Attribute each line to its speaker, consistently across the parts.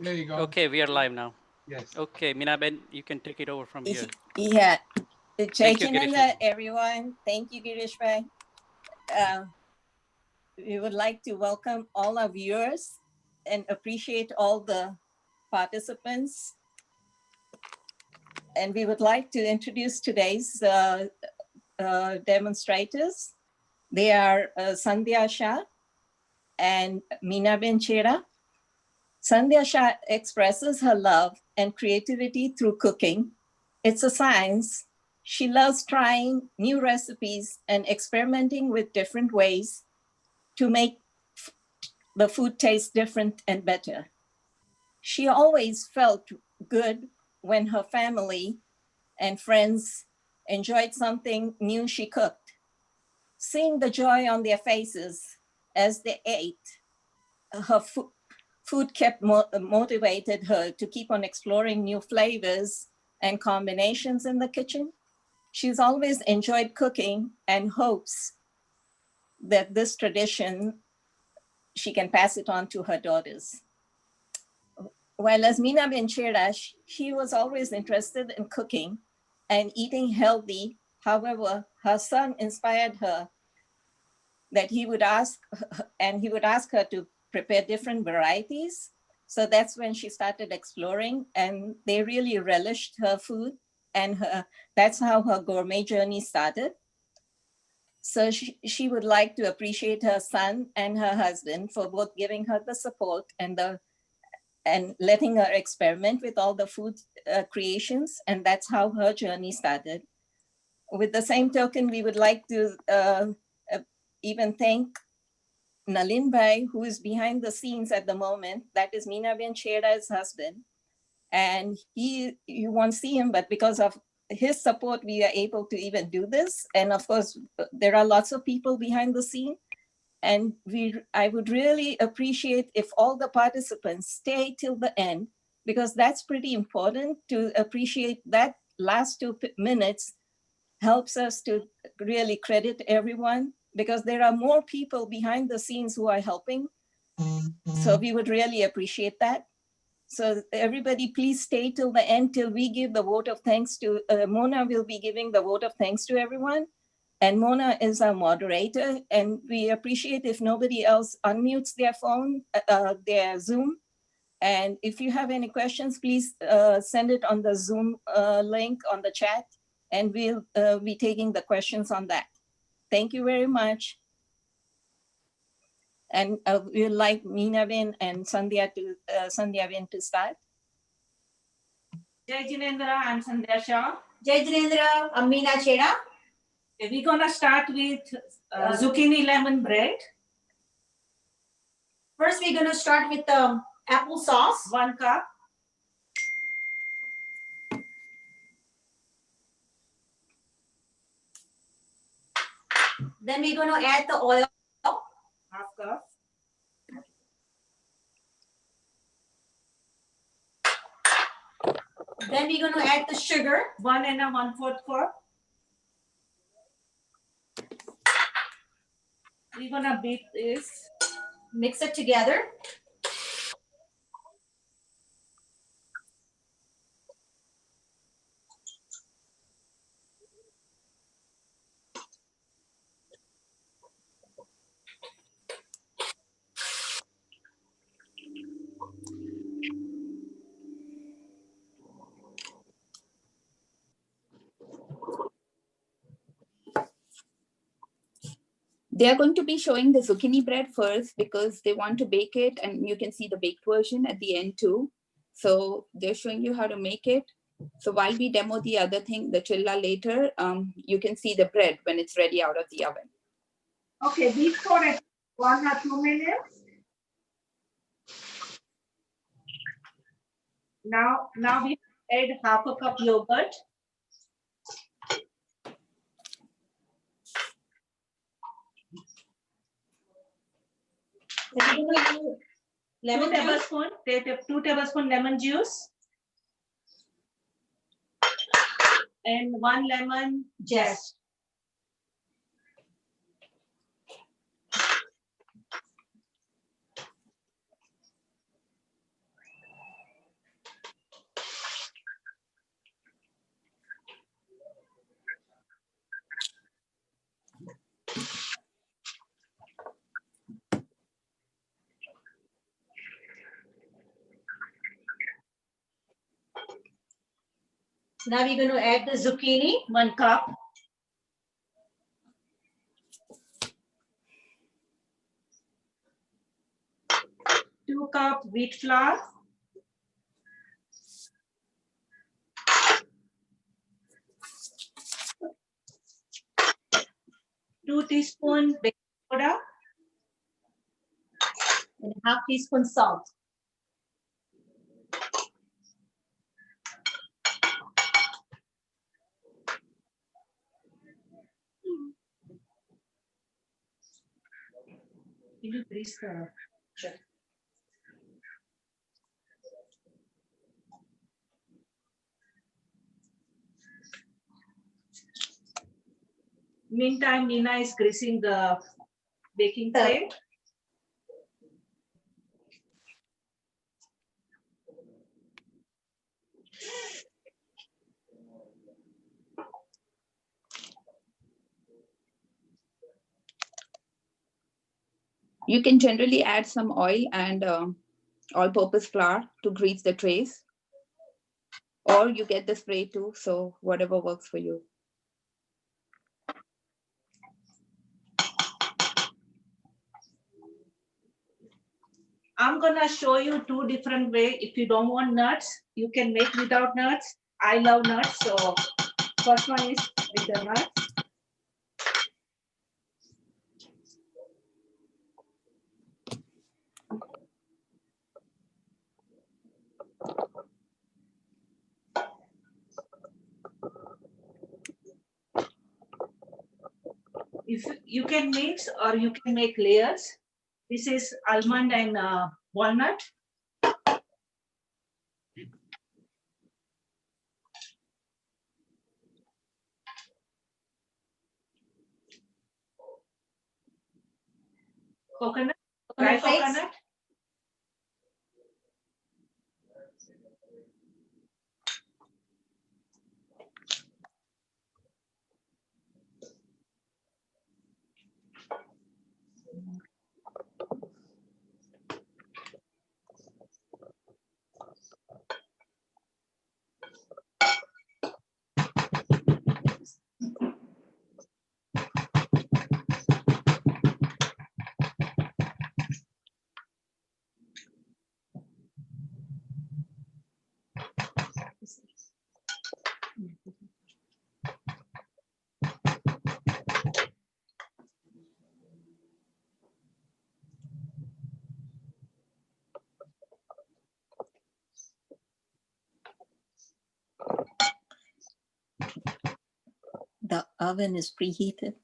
Speaker 1: There you go.
Speaker 2: Okay, we are live now.
Speaker 1: Yes.
Speaker 2: Okay, Minaben, you can take it over from here.
Speaker 3: Yeah.
Speaker 2: Thank you, Girish.
Speaker 3: Everyone. Thank you, Girish Bhai. We would like to welcome all our viewers and appreciate all the participants. And we would like to introduce today's demonstrators. They are Sandhya Shah and Minaben Chera. Sandhya Shah expresses her love and creativity through cooking. It's a science. She loves trying new recipes and experimenting with different ways to make the food taste different and better. She always felt good when her family and friends enjoyed something new she cooked. Seeing the joy on their faces as they ate, her food kept motivated her to keep on exploring new flavors and combinations in the kitchen. She's always enjoyed cooking and hopes that this tradition, she can pass it on to her daughters. While as Minaben Chera, she was always interested in cooking and eating healthy. However, her son inspired her that he would ask her to prepare different varieties. So that's when she started exploring, and they really relished her food, and that's how her gourmet journey started. So she would like to appreciate her son and her husband for both giving her the support and letting her experiment with all the food creations, and that's how her journey started. With the same token, we would like to even thank Nalin Bhai, who is behind the scenes at the moment. That is Minaben Chera's husband. And you won't see him, but because of his support, we are able to even do this. And of course, there are lots of people behind the scene. And I would really appreciate if all the participants stay till the end, because that's pretty important to appreciate. That last 2 minutes helps us to really credit everyone, because there are more people behind the scenes who are helping. So we would really appreciate that. So everybody please stay till the end, till we give the vote of thanks to, Mona will be giving the vote of thanks to everyone. And Mona is our moderator, and we appreciate if nobody else unmutes their phone, their Zoom. And if you have any questions, please send it on the Zoom link on the chat, and we'll be taking the questions on that. Thank you very much. And we'd like Minaben and Sandhya to start.
Speaker 4: Jai Jinendra, I'm Sandhya Shah.
Speaker 5: Jai Jinendra, I'm Meena Chera.
Speaker 4: We're gonna start with zucchini lemon bread.
Speaker 5: First, we're gonna start with the apple sauce.
Speaker 4: 1 cup.
Speaker 5: Then we're gonna add the oil.
Speaker 4: 1/2 cup.
Speaker 5: Then we're gonna add the sugar.
Speaker 4: 1 and 1/4 cup. We're gonna beat this.
Speaker 5: Mix it together.
Speaker 6: They are going to be showing the zucchini bread first because they want to bake it, and you can see the baked version at the end too. So they're showing you how to make it. So while we demo the other thing, the chilla later, you can see the bread when it's ready out of the oven.
Speaker 4: Okay, beat for 1 or 2 minutes. Now we add 1/2 cup yogurt.
Speaker 5: Lemon
Speaker 4: 2 tablespoons. 2 tablespoons lemon juice. And 1 lemon zest.
Speaker 5: Now we're going to add the zucchini.
Speaker 4: 1 cup. Two cup wheat flour. 2 teaspoon baking soda.
Speaker 5: And a half teaspoon salt.
Speaker 4: Can you please?
Speaker 5: Sure.
Speaker 4: Meantime, Nina is greasing the baking tray.
Speaker 6: You can generally add some oil and all-purpose flour to grease the trays, or you get the spray too, so whatever works for you.
Speaker 4: I'm gonna show you 2 different ways. If you don't want nuts, you can make without nuts. I love nuts, so first one is with the nuts. If you can mix or you can make layers. This is almond and walnut. Coconut, dry
Speaker 5: Coconut flakes.
Speaker 4: coconut.
Speaker 3: The oven is preheated.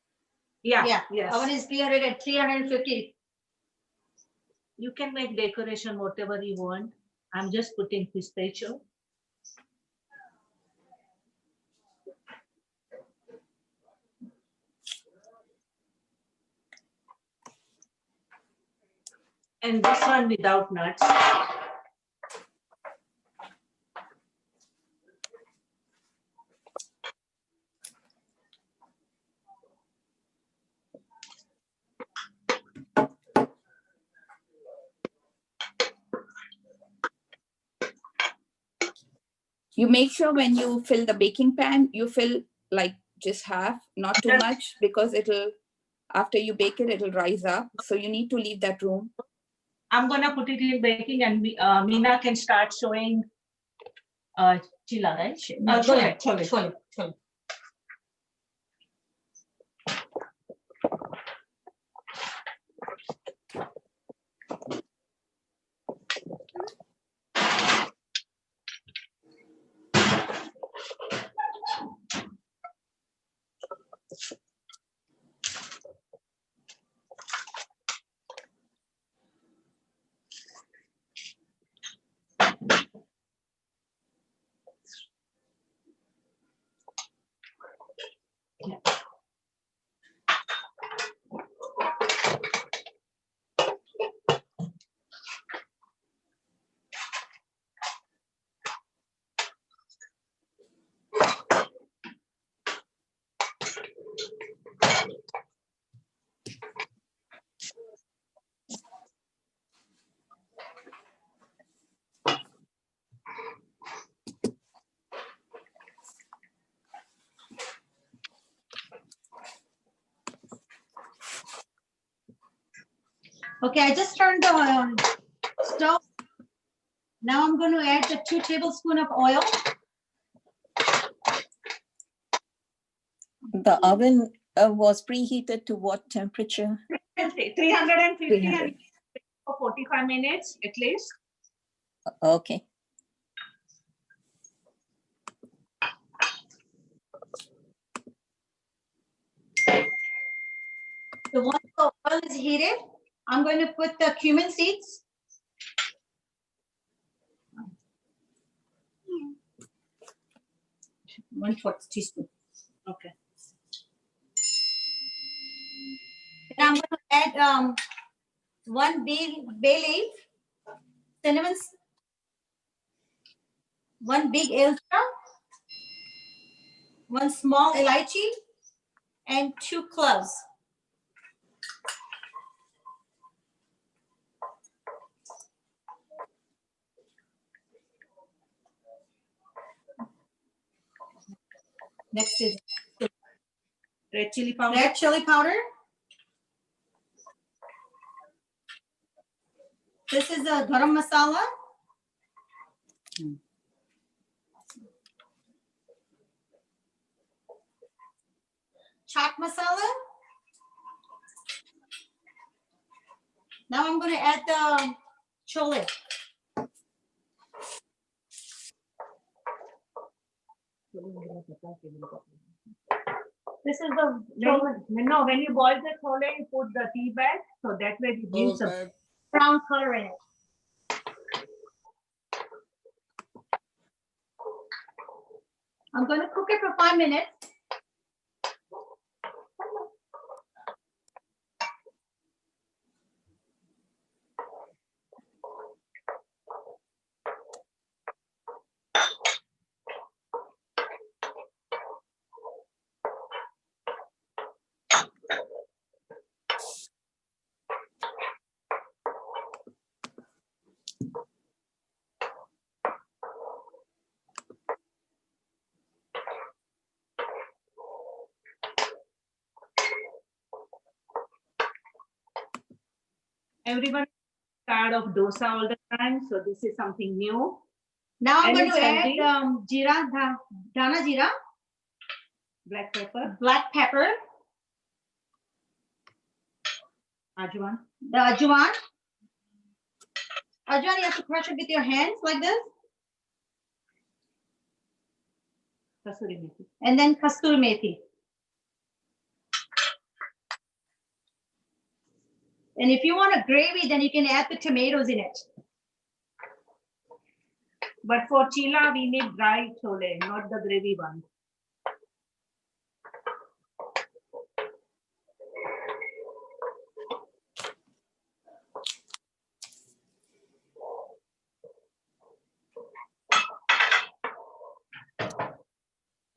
Speaker 4: Yeah,
Speaker 5: Yeah.
Speaker 4: yes.
Speaker 5: Oven is preheated at 350.
Speaker 4: You can make decoration whatever you want. I'm just putting pistachio. And this one without nuts.
Speaker 6: You make sure when you fill the baking pan, you fill like just half, not too much, because it'll, after you bake it, it'll rise up. So you need to leave that room.
Speaker 4: I'm gonna put it in baking and Meena can start showing chilla, right?
Speaker 5: Go ahead. Chole. Okay, I just turned the stove. Now I'm going to add the 2 tablespoons of oil.
Speaker 3: The oven was preheated to what temperature?
Speaker 4: 350 and
Speaker 6: 300.
Speaker 4: for 45 minutes at least.
Speaker 3: Okay.
Speaker 5: So once the oil is heated, I'm going to put the cumin seeds. One-fourth teaspoon.
Speaker 4: Okay.
Speaker 5: And I'm going to add 1 bay leaf, cinnamon, 1 big elcha, 1 small elaichi, and 2 cloves. Next is
Speaker 4: Red chili powder.
Speaker 5: red chili powder. This is a garam masala. Chaat masala. Now I'm going to add the chole.
Speaker 4: This is the when you boil the chole, you put the tea bag, so that way it gives the
Speaker 5: Brown color in it. I'm going to cook it for 5 minutes.
Speaker 4: everyone is tired of dosa all the time, so this is something new.
Speaker 5: Now I'm
Speaker 4: And
Speaker 5: going to
Speaker 4: it's
Speaker 5: add
Speaker 4: healthy.
Speaker 5: jeera, dana jeera,
Speaker 4: Black pepper,
Speaker 5: black pepper,
Speaker 4: ajwan.
Speaker 5: the ajwan. Ajwan, you have to crush it with your hands like this.
Speaker 4: Kasuri methi.
Speaker 5: And then kasturi methi. And if you want a gravy, then you can add the tomatoes in it.
Speaker 4: But for chilla, we need dry chole, not the gravy one.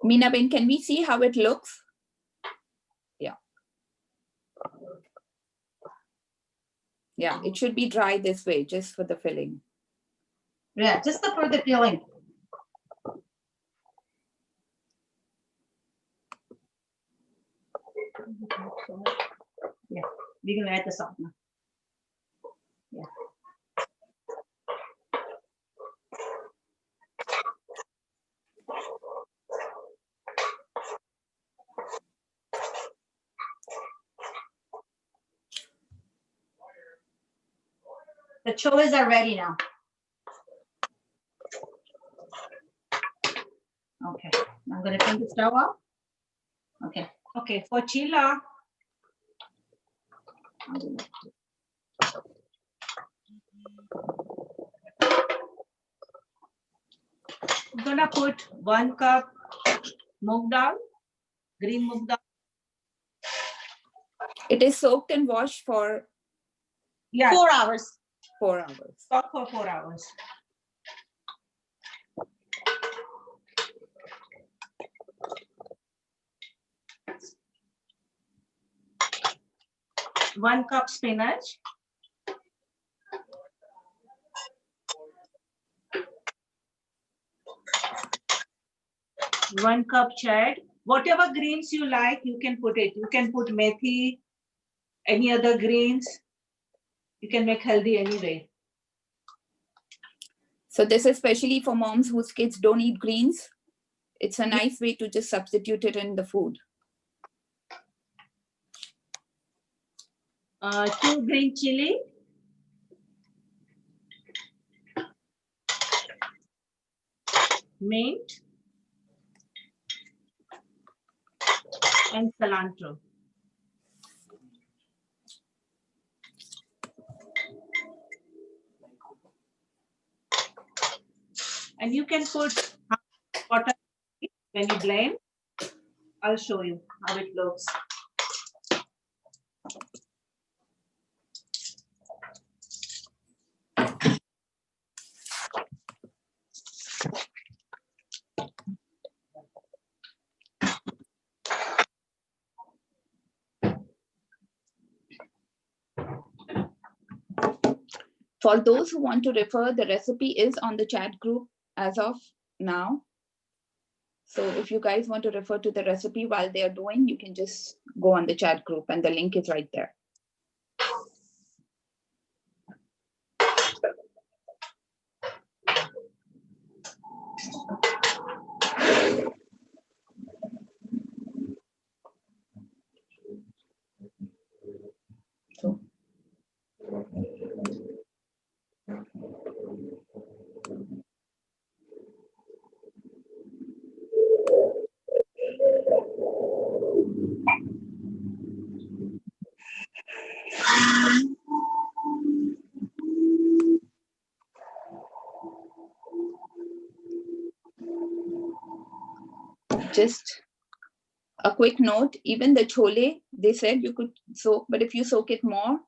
Speaker 6: Meena Ben, can we see how it looks? Yeah. Yeah, it should be dry this way, just for the filling.
Speaker 5: Yeah, just for the filling. Yeah, we're gonna add the salt now. Yeah. The choles are ready now. Okay, I'm gonna turn the stove off. Okay.
Speaker 4: Okay, for chilla, I'm gonna put 1 cup moong dal, green moong dal.
Speaker 6: It is soaked and washed for
Speaker 4: Yeah,
Speaker 5: 4 hours.
Speaker 6: 4 hours.
Speaker 4: stock for 4 hours. One cup spinach. 1 cup chard. Whatever greens you like, you can put it. You can put methi, any other greens. You can make healthy anyway.
Speaker 6: So this is especially for moms whose kids don't eat greens. It's a nice way to just substitute it in the food.
Speaker 4: 2 green chili. Mint. And cilantro. And you can put water when you blend. I'll show you how it looks.
Speaker 6: For those who want to refer, the recipe is on the chat group as of now. So if you guys want to refer to the recipe while they are doing, you can just go on the chat group and the link is right there. So. Just a quick note, even the chole, they said you could soak, but if you soak it more,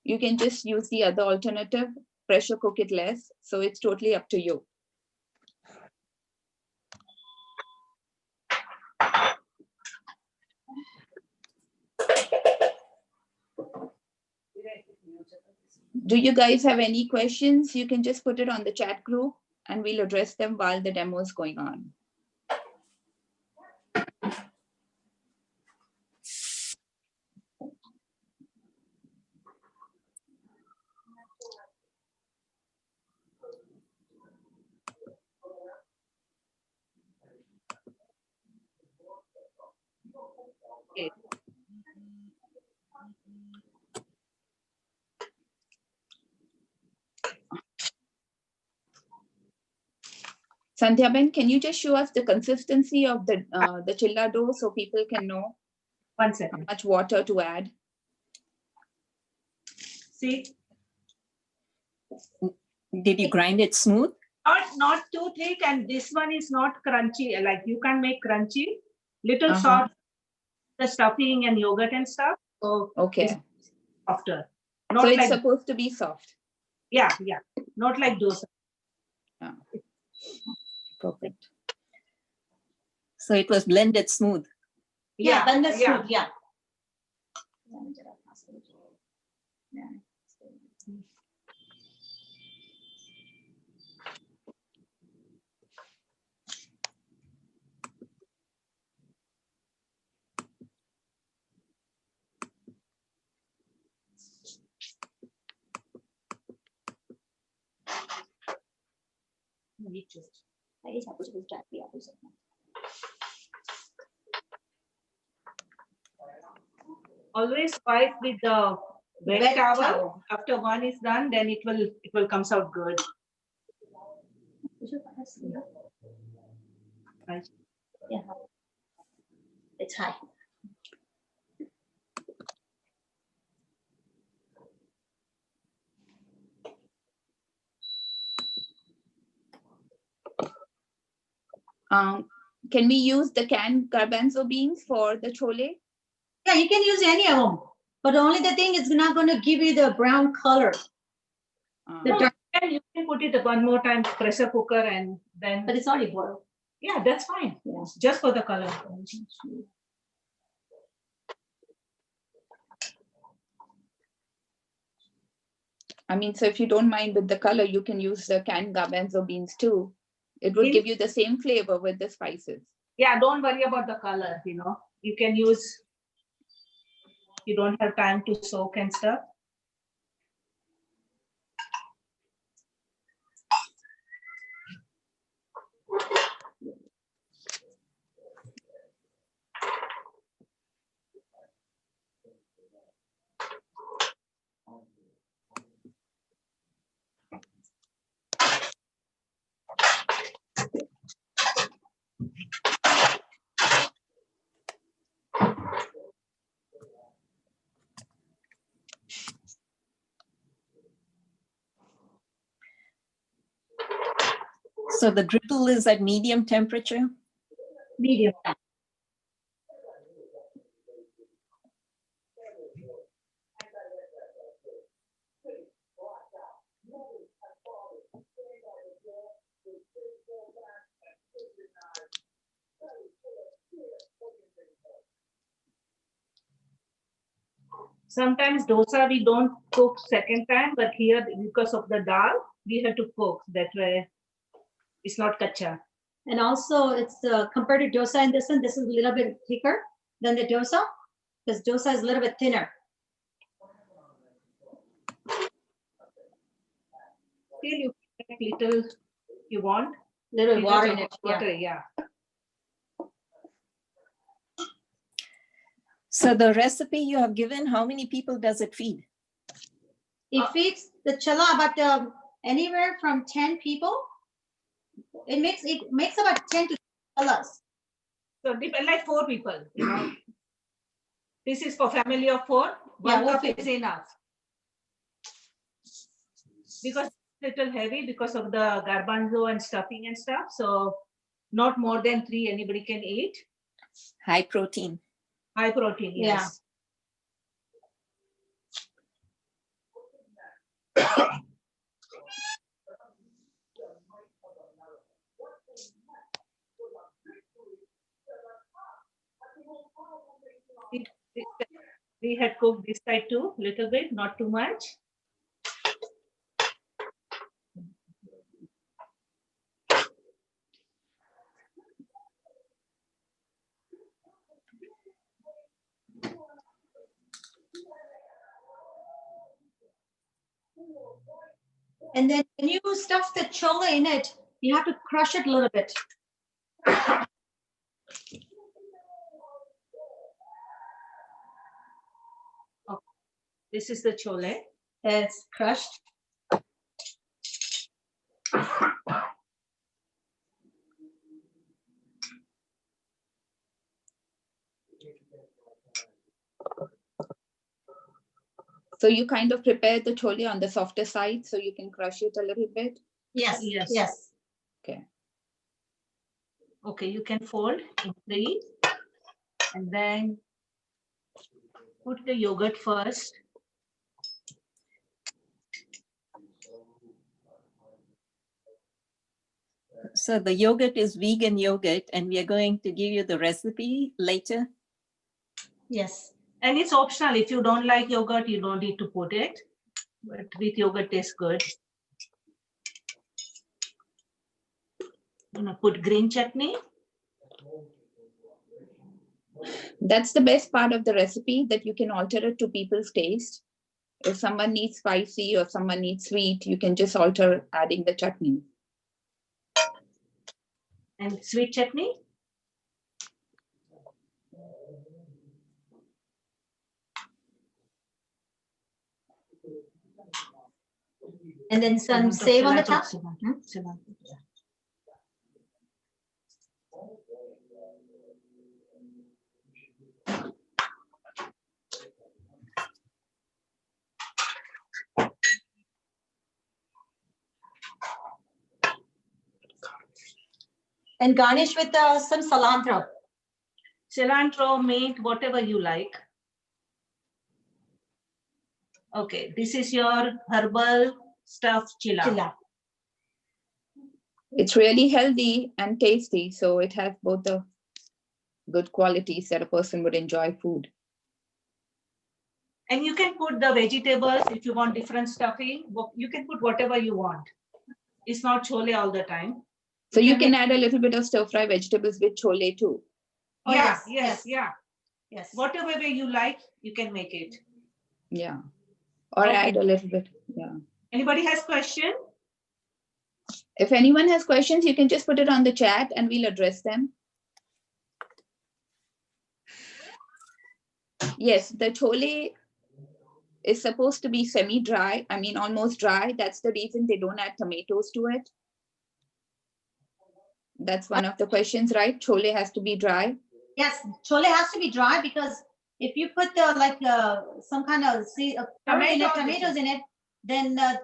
Speaker 6: you can just use the other alternative, pressure cook it less. So it's totally up to you. Do you guys have any questions? You can just put it on the chat group and we'll address them while the demo is going on.
Speaker 4: Okay.
Speaker 6: Sandhya Ben, can you just show us the consistency of the chilla dough so people can know
Speaker 4: 1 second.
Speaker 6: how much water to add?
Speaker 4: See,
Speaker 3: Did you grind it smooth?
Speaker 4: not too thick, and this one is not crunchy. Like you can make crunchy, little
Speaker 6: Uh-huh.
Speaker 4: soft, the stuffing and yogurt and stuff. So
Speaker 6: Okay.
Speaker 4: it's softer.
Speaker 6: So
Speaker 4: Not
Speaker 6: it's
Speaker 4: like
Speaker 6: supposed to be soft.
Speaker 4: yeah, not like dosa.
Speaker 6: Perfect.
Speaker 3: So it was blended smooth.
Speaker 5: Yeah, then that's good, yeah.
Speaker 4: Always wipe with the wet towel. After one is done, then it will comes out good.
Speaker 5: Yeah. It's high.
Speaker 6: Can we use the canned garbanzo beans for the chole?
Speaker 5: Yeah, you can use any of them, but only the thing is not going to give you the brown color. The
Speaker 6: Uh,
Speaker 5: dark,
Speaker 4: And you can put it one more time, pressure cooker, and then
Speaker 5: but it's already boiled.
Speaker 4: yeah, that's fine.
Speaker 5: Yeah.
Speaker 4: Just for the color.
Speaker 6: I mean, so if you don't mind with the color, you can use the canned garbanzo beans too. It would give you the same flavor with the spices.
Speaker 4: Yeah, don't worry about the color, you can use, you don't have time to soak and stuff.
Speaker 3: So the griddle is at medium temperature?
Speaker 5: Medium.
Speaker 4: Sometimes dosa we don't cook second time, but here because of the dal, we have to cook. That way it's not kacha.
Speaker 5: And also it's compared to dosa in this one, this is a little bit thicker than the dosa because dosa is a little bit thinner.
Speaker 4: Still you can take little you want.
Speaker 5: Little water in it.
Speaker 4: Water, yeah.
Speaker 3: So the recipe you have given, how many people does it feed?
Speaker 5: It feeds the chilla about anywhere from 10 people. It makes about 10 to 12 chillas.
Speaker 4: So depend like 4 people, you know. This is for family of 4.
Speaker 5: Yeah,
Speaker 4: 1 cup
Speaker 5: okay.
Speaker 4: is enough. Because it's little heavy because of the garbanzo and stuffing and stuff. So not more than 3 anybody can eat.
Speaker 3: High protein.
Speaker 4: High protein, yes. We had cooked this side too, little bit, not too much.
Speaker 5: And then when you stuff the chola in it, you have to crush it a little bit.
Speaker 4: Oh, this is the chole.
Speaker 5: It's crushed.
Speaker 6: So you kind of prepare the chole on the softer side so you can crush it a little bit.
Speaker 5: Yes,
Speaker 4: Yes.
Speaker 5: yes.
Speaker 6: Okay.
Speaker 4: Okay, you can fold in 3 and then put the yogurt first.
Speaker 3: So the yogurt is vegan yogurt, and we are going to give you the recipe later.
Speaker 5: Yes.
Speaker 4: And it's optional. If you don't like yogurt, you don't need to put it. But with yogurt tastes good. I'm gonna put green chutney.
Speaker 6: That's the best part of the recipe, that you can alter it to people's taste. If someone needs spicy or someone needs sweet, you can just alter adding the chutney.
Speaker 4: And sweet chutney.
Speaker 5: And then some save on the top. And garnish with some cilantro.
Speaker 4: Cilantro, mint, whatever you like. Okay, this is your herbal stuffed chilla.
Speaker 5: Chilla.
Speaker 6: It's really healthy and tasty, so it has both the good qualities that a person would enjoy food.
Speaker 4: And you can put the vegetables if you want different stuffing. You can put whatever you want. It's not chole all the time.
Speaker 6: So you can add a little bit of stir-fry vegetables with chole too.
Speaker 5: Oh,
Speaker 4: yes,
Speaker 5: yes,
Speaker 4: yes, yeah.
Speaker 5: Yes.
Speaker 4: Whatever way you like, you can make it.
Speaker 6: Yeah. Or
Speaker 4: Okay.
Speaker 6: add a little bit. Yeah.
Speaker 4: Anybody has question?
Speaker 6: If anyone has questions, you can just put it on the chat and we'll address them. Yes, the chole is supposed to be semi-dry. I mean, almost dry. That's the reason they don't add tomatoes to it. That's one of the questions, right? Chole has to be dry.
Speaker 5: Yes, chole has to be dry because if you put the some kind of tomatoes in it, then the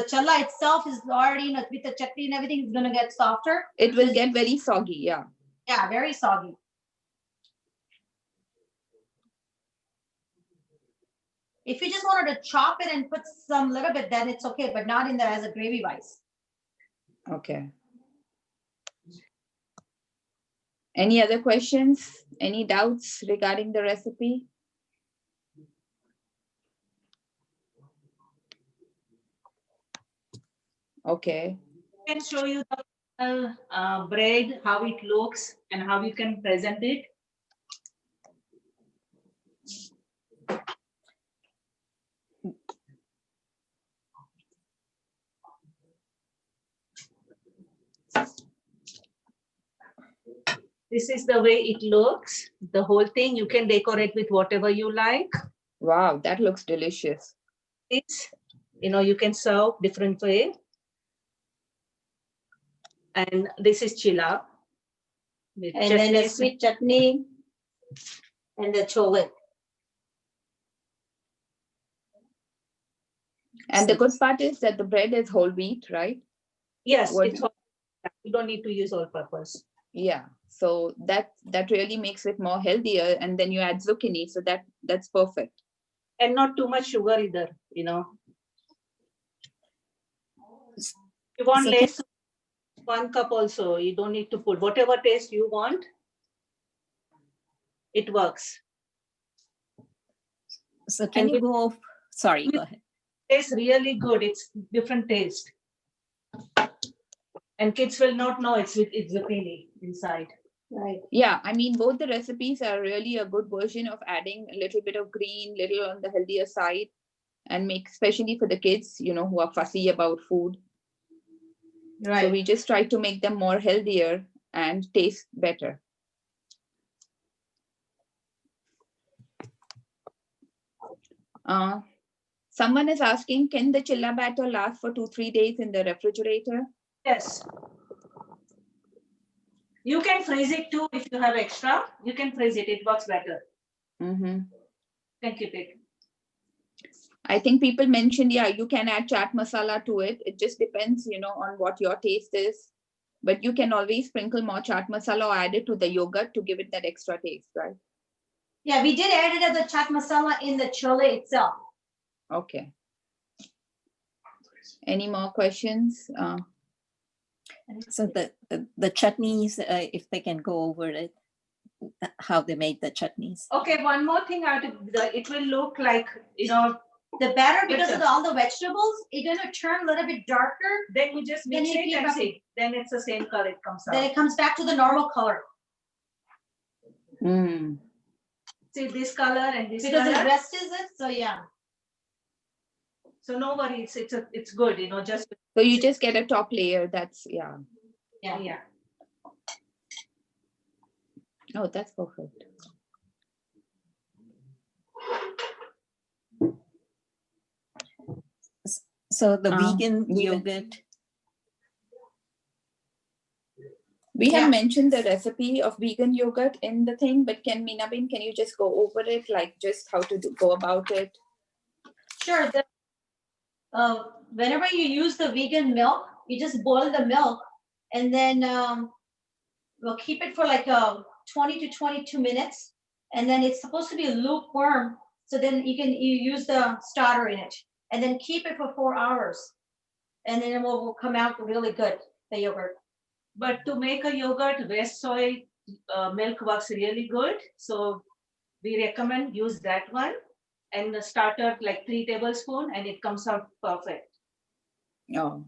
Speaker 5: chilla itself is already, you know, with the chutney and everything, is gonna get softer.
Speaker 6: It will get very soggy, yeah.
Speaker 5: Yeah, very soggy. If you just wanted to chop it and put some little bit, then it's okay, but not in there as a gravy wise.
Speaker 6: Okay. Any other questions? Any doubts regarding the recipe? Okay.
Speaker 4: I can show you the bread, how it looks and how you can present it. This is the way it looks. The whole thing, you can decorate with whatever you like.
Speaker 6: Wow, that looks delicious.
Speaker 4: It's, you know, you can serve different way. And this is chilla.
Speaker 5: And then the sweet chutney and the chole.
Speaker 6: And the good part is that the bread is whole wheat, right?
Speaker 4: Yes,
Speaker 6: What-
Speaker 4: it's all, you don't need to use all purpose.
Speaker 6: Yeah. So that really makes it more healthier. And then you add zucchini. So that's perfect.
Speaker 4: And not too much sugar either, you know. You want
Speaker 3: So
Speaker 4: less, 1 cup also. You don't need to put whatever taste you want. It works.
Speaker 3: So can
Speaker 4: And
Speaker 3: you go, sorry, go ahead.
Speaker 4: Tastes really good. It's different taste. And kids will not know it's zucchini inside.
Speaker 5: Right.
Speaker 6: Yeah, I mean, both the recipes are really a good version of adding a little bit of green, little on the healthier side, and make, especially for the kids, you know, who are fussy about food.
Speaker 5: Right.
Speaker 6: So we just try to make them more healthier and taste better. Someone is asking, can the chilla batter last for 2-3 days in the refrigerator?
Speaker 4: Yes. You can freeze it too if you have extra. You can freeze it. It works better.
Speaker 6: Mm-hmm.
Speaker 4: You can keep it.
Speaker 6: I think people mentioned, yeah, you can add chaat masala to it. It just depends, you know, on what your taste is. But you can always sprinkle more chaat masala or add it to the yogurt to give it that extra taste, right?
Speaker 5: Yeah, we did add it as the chaat masala in the chole itself.
Speaker 6: Okay. Any more questions?
Speaker 3: So the chutneys, if they can go over it, how they made the chutneys.
Speaker 4: Okay, one more thing. It will look like, you know,
Speaker 5: The batter, because of all the vegetables, it's gonna turn a little bit darker.
Speaker 4: then you just
Speaker 5: Then
Speaker 4: mix
Speaker 5: you
Speaker 4: it
Speaker 5: keep
Speaker 4: and
Speaker 5: up-
Speaker 4: see. Then it's the same color it comes
Speaker 5: Then
Speaker 4: out.
Speaker 5: it comes back to the normal color.
Speaker 6: Mm.
Speaker 4: See this color and this
Speaker 5: Because the
Speaker 4: color.
Speaker 5: rest is it, so yeah.
Speaker 4: So no worries. It's good, you know, just
Speaker 6: So you just get a top layer. That's, yeah.
Speaker 5: Yeah.
Speaker 4: yeah.
Speaker 6: Oh, that's perfect.
Speaker 3: So the vegan
Speaker 6: vegan.
Speaker 3: yogurt,
Speaker 6: We
Speaker 5: Yeah.
Speaker 6: have mentioned the recipe of vegan yogurt in the thing, but can you just go over it, like just how to go about it?
Speaker 5: Sure. Whenever you use the vegan milk, you just boil the milk and then we'll keep it for like 20 to 22 minutes. And then it's supposed to be lukewarm. So then you use the starter in it and then keep it for 4 hours. And then it will come out really good, the yogurt.
Speaker 4: But to make a yogurt, West soy milk works really good. So we recommend use that one and the starter like 3 tablespoons and it comes out perfect.
Speaker 6: Oh.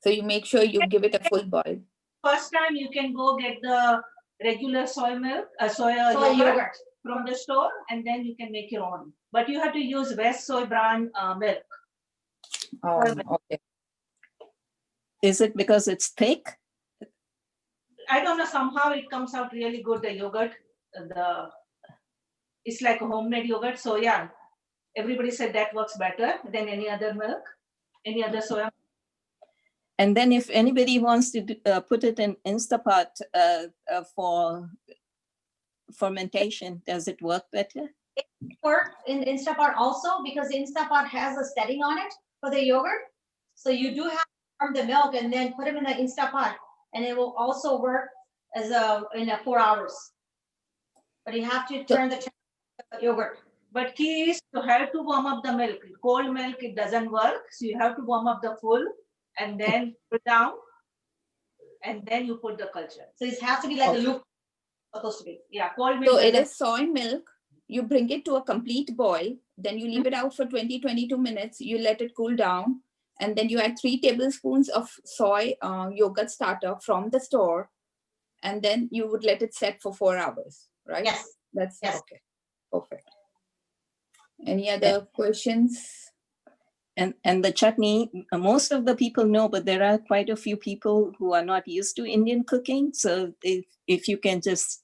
Speaker 6: So you make sure you give it a full boil.
Speaker 4: First time you can go get the regular soy milk,
Speaker 5: Soy
Speaker 4: yogurt
Speaker 5: yogurt.
Speaker 4: from the store and then you can make your own. But you have to use West soy brand milk.
Speaker 6: Oh, okay.
Speaker 3: is it because it's thick?
Speaker 4: I don't know, somehow it comes out really good, the yogurt. It's like a homemade yogurt. So yeah, everybody said that works better than any other milk, any other soya.
Speaker 3: And then if anybody wants to put it in Instapot for fermentation, does it work better?
Speaker 5: work in Instapot also because Instapot has a setting on it for the yogurt. So you do have to warm the milk and then put them in the Instapot, and it will also work as in 4 hours. But you have to turn the yogurt.
Speaker 4: But key is you have to warm up the milk. Cold milk, it doesn't work. So you have to warm up the full and then put down, and then you put the culture.
Speaker 5: So it has to be like a loop supposed to be.
Speaker 4: Yeah, cold milk.
Speaker 6: So it
Speaker 4: doesn't-
Speaker 6: is soy milk. You bring it to a complete boil, then you leave it out for 20-22 minutes. You let it cool down, and then you add 3 tablespoons of soy yogurt starter from the store, and then you would let it set for 4 hours, right?
Speaker 5: Yes.
Speaker 6: That's
Speaker 5: Yes.
Speaker 6: okay. Perfect. Any other questions?
Speaker 3: And the chutney, most of the people know, but there are quite a few people who are not used to Indian cooking. So if you can just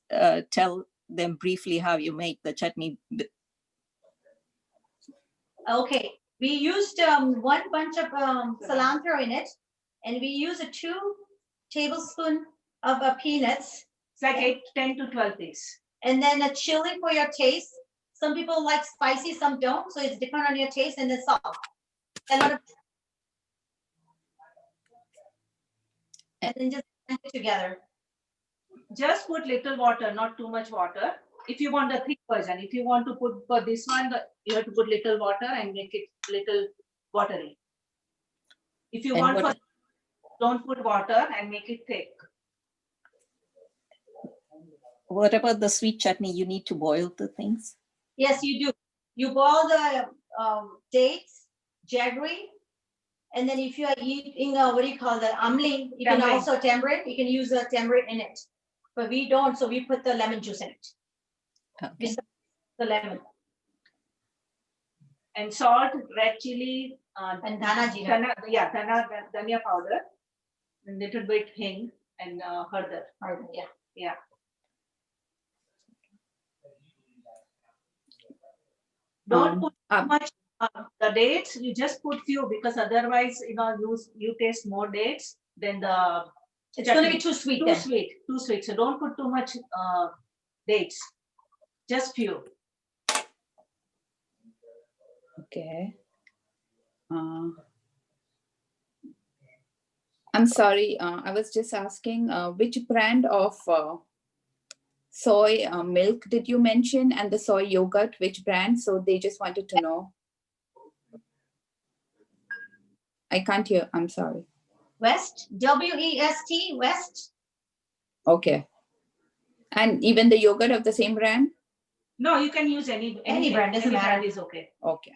Speaker 3: tell them briefly how you make the chutney.
Speaker 5: Okay, we used 1 bunch of cilantro in it, and we use 2 tablespoons of peanuts,
Speaker 4: It's like 10 to 12 days.
Speaker 5: and then a chili for your taste. Some people like spicy, some don't, so it's dependent on your taste, and then salt. And then just blend it together.
Speaker 4: Just put little water, not too much water. If you want the thick version, if you want to put for this one, you have to put little water and make it little watery. If you
Speaker 3: And
Speaker 4: want
Speaker 3: what-
Speaker 4: for, don't put water and make it thick.
Speaker 3: What about the sweet chutney? You need to boil the things?
Speaker 5: Yes, you do. You boil the dates, jaggery, and then if you are eating, what do you call that, amli, you can
Speaker 4: Tamarind.
Speaker 5: also tamarind, you can use the tamarind in it. But we don't, so we put the lemon juice in it. We
Speaker 3: Okay.
Speaker 5: squeeze the lemon
Speaker 4: And salt, red chili,
Speaker 5: and dhana jeera.
Speaker 4: dhania powder, and little bit hing and harder.
Speaker 5: Yeah.
Speaker 4: Don't put too
Speaker 6: um,
Speaker 4: much the dates. You just put few because otherwise, you taste more dates than the
Speaker 5: It's gonna be
Speaker 4: chutney.
Speaker 5: too sweet
Speaker 4: Too
Speaker 5: then.
Speaker 4: sweet, too sweet. So don't put too much dates. Just few.
Speaker 6: Okay. I'm sorry, I was just asking which brand of soy milk did you mention, and the soy yogurt, which brand? So they just wanted to know. I can't hear, I'm sorry.
Speaker 5: West, W-E-S-T, West.
Speaker 6: Okay. And even the yogurt of the same brand?
Speaker 4: No, you can use any
Speaker 5: brand, doesn't
Speaker 4: any
Speaker 5: matter.
Speaker 4: brand is okay.
Speaker 6: Okay.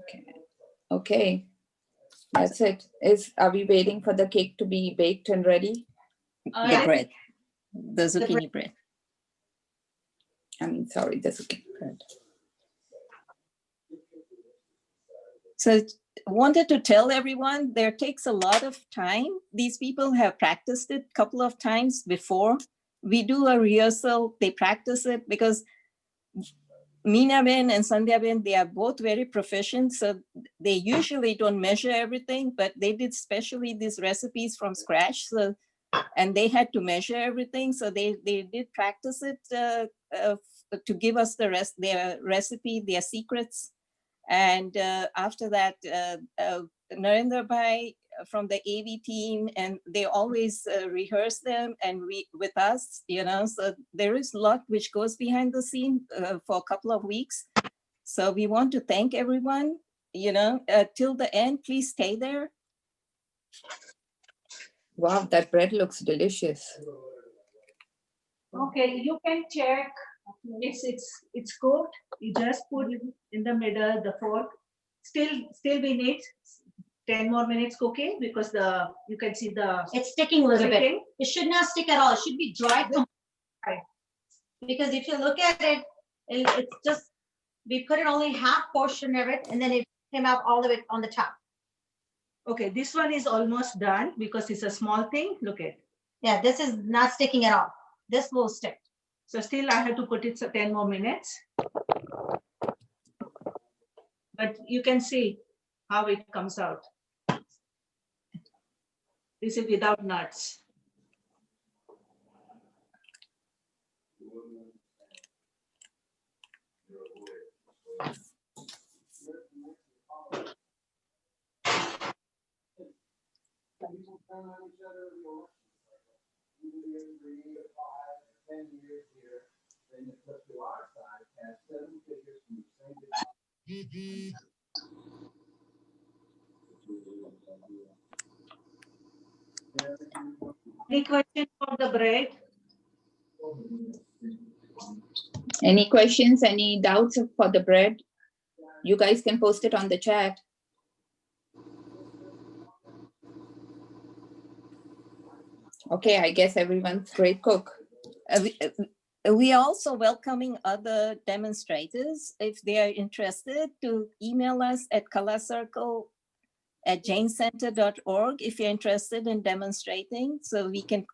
Speaker 6: Okay. Okay. That's it. Are we waiting for the cake to be baked and ready?
Speaker 3: The
Speaker 5: Yeah.
Speaker 3: bread, the zucchini bread.
Speaker 6: I mean, sorry, the zucchini bread.
Speaker 3: So wanted to tell everyone there takes a lot of time. These people have practiced it a couple of times before. We do a rehearsal, they practice it because Meena-ben and Sandhya-ben, they are both very proficient. So they usually don't measure everything, but they did specially these recipes from scratch. So, and they had to measure everything. So they did practice it to give us their recipe, their secrets. And after that, Narendra Bhai from the AV team, and they always rehearse them and with us, so there is a lot which goes behind the scene for a couple of weeks. So we want to thank everyone, till the end, please stay there.
Speaker 6: Wow, that bread looks delicious.
Speaker 4: Okay, you can check it's cooked. You just put it in the middle, the fork. Still we need 10 more minutes cooking because you can see the
Speaker 5: It's sticking a little bit.
Speaker 4: sticking.
Speaker 5: It should not stick at all. It should be dry.
Speaker 4: Right.
Speaker 5: Because if you look at it, it's just, we put it only half portion of it, and then it came out all of it on the top.
Speaker 4: Okay, this one is almost done because it's a small thing. Look at.
Speaker 5: Yeah, this is not sticking at all. This will stick.
Speaker 4: So still I have to put it 10 more minutes. But you can see how it comes out. This is without nuts. Any question for the bread?
Speaker 6: Any questions, any doubts for the bread? You guys can post it on the chat. Okay, I guess everyone's great cook.
Speaker 3: We are also welcoming other demonstrators if they are interested to email us at colorcircle@janecenter.org if you're interested in demonstrating, so we can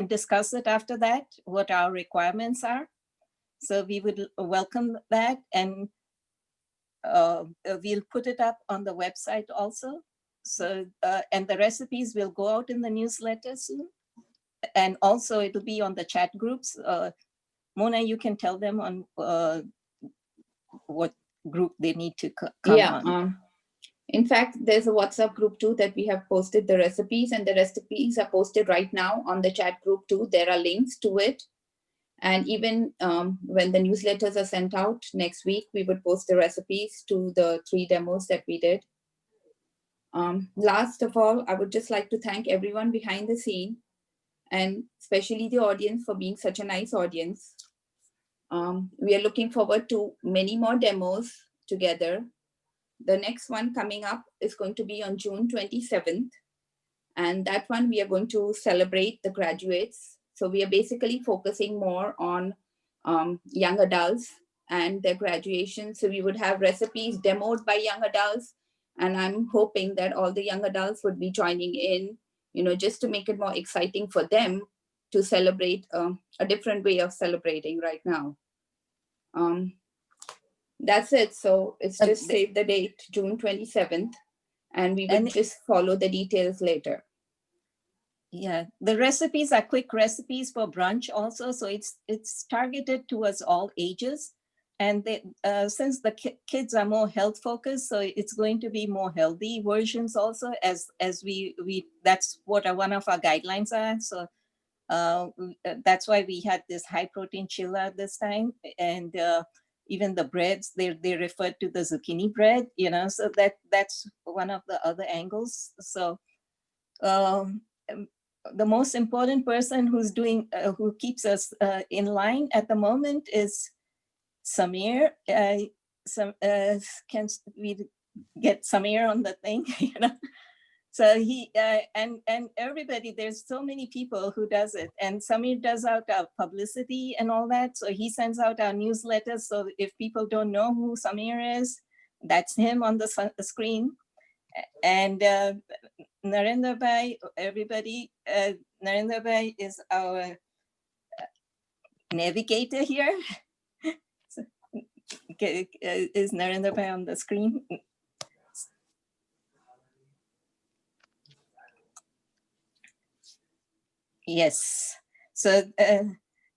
Speaker 3: discuss it after that, what our requirements are. So we would welcome that, and we'll put it up on the website also. So, and the recipes will go out in the newsletter soon. And also it'll be on the chat groups. Mona, you can tell them on what group they need to come on.
Speaker 6: In fact, there's a WhatsApp group too that we have posted the recipes, and the recipes are posted right now on the chat group too. There are links to it. And even when the newsletters are sent out next week, we would post the recipes to the 3 demos that we did. Last of all, I would just like to thank everyone behind the scene, and especially the audience for being such a nice audience. We are looking forward to many more demos together. The next one coming up is going to be on June 27th. And that one we are going to celebrate the graduates. So we are basically focusing more on young adults and their graduation. So we would have recipes demoed by young adults. And I'm hoping that all the young adults would be joining in, you know, just to make it more exciting for them to celebrate a different way of celebrating right now. That's it. So it's just save the date, June 27th, and we will just follow the details later.
Speaker 3: Yeah, the recipes are quick recipes for brunch also. So it's targeted towards all ages. And they, since the kids are more health focused, so it's going to be more healthy versions also, as we that's what one of our guidelines are. So that's why we had this high protein chilla this time. And even the breads, they refer to the zucchini bread, you know, so that's one of the other angles. So the most important person who's doing, who keeps us in line at the moment is Samir. Can we get Samir on the thing? You know? So he and everybody, there's so many people who does it, and Samir does out our publicity and all that. So he sends out our newsletters. So if people don't know who Samir is, that's him on the screen. And Narendra Bhai, everybody, Narendra Bhai is our navigator here. So, is Narendra Bhai on the screen? Yes. So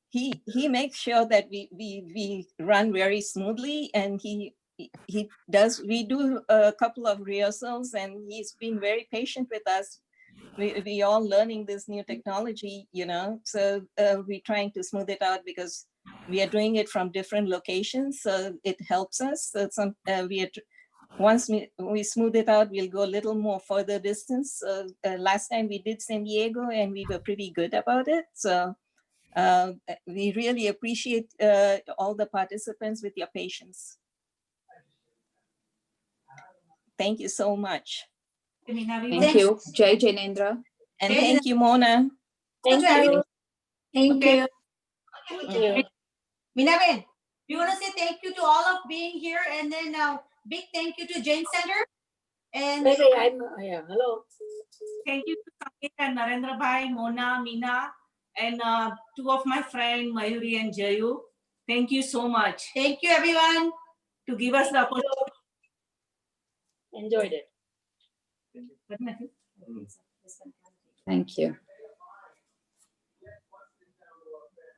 Speaker 3: he makes sure that we run very smoothly, and he does. We do a couple of rehearsals, and he's been very patient with us. We all learning this new technology, you know. So we're trying to smooth it out because we are doing it from different locations, so it helps us. So once we smooth it out, we'll go a little more further distance. Last time we did San Diego, and we were pretty good about it. So we really appreciate all the participants with your patience. Thank you so much.
Speaker 6: Thank you, Jai Janendra.
Speaker 3: And thank you, Mona.
Speaker 5: Thank you. Thank you.
Speaker 3: Thank you.
Speaker 5: Minaben, you want to say thank you to all of being here, and then big thank you to Jane Center. And
Speaker 1: hello.
Speaker 4: Thank you to Samir and Narendra Bhai, Mona, Meena, and 2 of my friends, Mayuri and Jayu. Thank you so much.
Speaker 5: Thank you, everyone.
Speaker 4: To give us the opportunity.
Speaker 1: Enjoyed it.
Speaker 6: Thank you.